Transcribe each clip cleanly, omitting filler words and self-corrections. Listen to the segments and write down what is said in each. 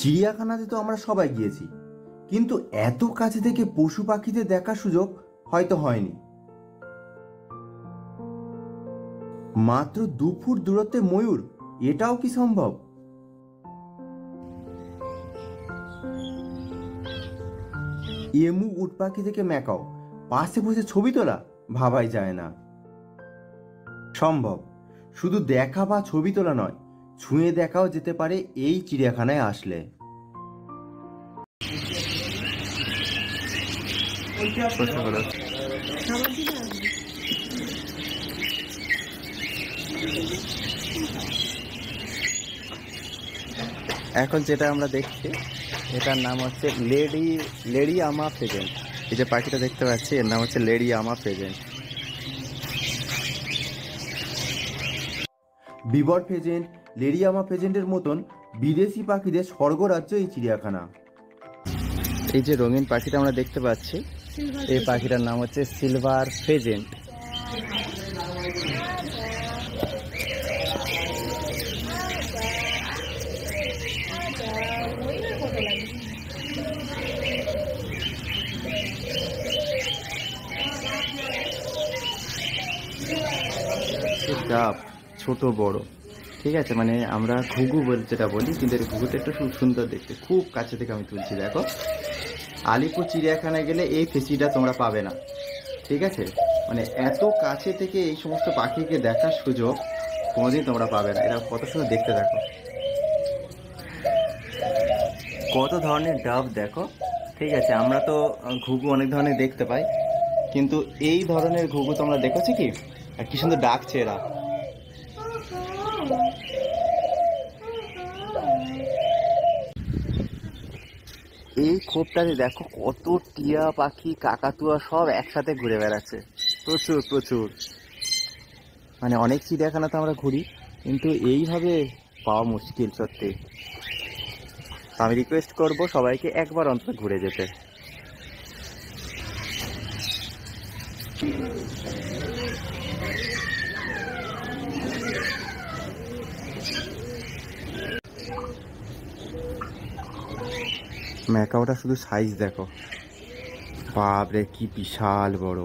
চিড়িয়াখানাতে তো আমরা সবাই গিয়েছি, কিন্তু এত কাছে থেকে পশু পাখিদের দেখার সুযোগ হয়তো হয়নি। মাত্র 2 ফুট দূরত্বে ময়ূর, এটাও কি সম্ভব? এমু উট পাখি থেকে ম্যাকাও, পাশে বসে ছবি তোলা ভাবাই যায় না। সম্ভব, শুধু দেখা বা ছবি তোলা নয়, ছুঁয়ে দেখাও যেতে পারে এই চিড়িয়াখানায় আসলে। এখন যেটা আমরা দেখছি এটার নাম হচ্ছে লেডি আমা ফেজেন্ট। এই যে পাখিটা দেখতে পাচ্ছি এর নাম হচ্ছে লেডি আমা ফেজেন্ট। বিবর ফেজেন্ট, লেরিয়ামা ফেজেন্টের মতন বিদেশি পাখিদের স্বর্গরাজ্য এই চিড়িয়াখানা। এই যে রঙিন পাখিটা আমরা দেখতে পাচ্ছি এই পাখিটার নাম হচ্ছে সিলভার ফেজেন্ট। ডাব ছোট বড়, ঠিক আছে, মানে আমরা ঘুঘু যেটা বলি, কিন্তু এর ঘুঘুটা একটু খুব সুন্দর দেখতে। খুব কাছে থেকে আমি তুলছি, দেখো। আলিপুর চিড়িয়াখানায় গেলে এই ফেসিটা তোমরা পাবে না, ঠিক আছে? মানে এত কাছে থেকে এই সমস্ত পাখিকে দেখার সুযোগ কোনোদিন তোমরা পাবে না। এটা কত সুন্দর দেখতে, দেখো কত ধরনের ডাব, দেখো, ঠিক আছে। আমরা তো ঘুঘু অনেক ধরনের দেখতে পাই, কিন্তু এই ধরনের ঘুঘু তোমরা দেখেছো কি? আর কি সুন্দর ডাকছে এরা। এই খোপটাতে দেখো কত টিয়া পাখি, কাকাতুয়া সব একসাথে ঘুরে বেড়াচ্ছে, প্রচুর প্রচুর। মানে অনেক চিড়িয়াখানা তো আমরা ঘুরি, কিন্তু এইভাবে পাওয়া মুশকিল সত্যি। আমি রিকোয়েস্ট করব সবাইকে একবার অন্তত ঘুরে যেতে। ম্যাকাওটা শুধু সাইজ দেখো, বাপরে কি বিশাল বড়।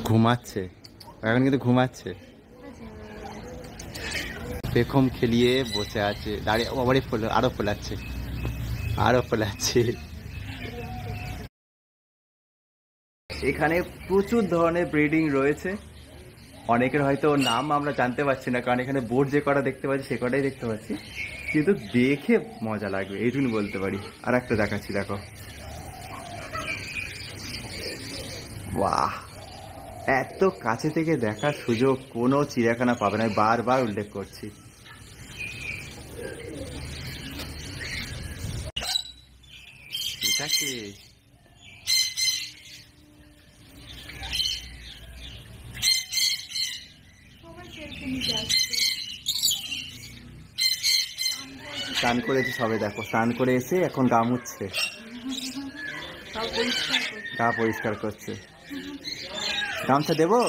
ঘুমাচ্ছে এখন, কিন্তু ঘুমাচ্ছে, পেখম খেলিয়ে বসে আছে, দাঁড়িয়ে আবারই আরো ফোলাচ্ছে, আরো ফোলাচ্ছে। এখানে প্রচুর ধরনের ব্রিডিং রয়েছে। অনেকের হয়তো নাম আমরা জানতে পারছি না, কারণ এখানে বোর্ড যে কটা দেখতে পাচ্ছি সে কটাই দেখতে পাচ্ছি, কিন্তু দেখে মজা লাগবে এইটুকু বলতে পারি। আর একটা দেখাচ্ছি, দেখো, বাহ, এত কাছে থেকে দেখার সুযোগ কোনো চিড়িয়াখানা পাবে না, বারবার উল্লেখ করছি। এটা কি? স্নান করেছে সবে, দেখো, স্নান করে এসে এখন গা মুছছে, গা পরিষ্কার করছে। গামছা দেবো?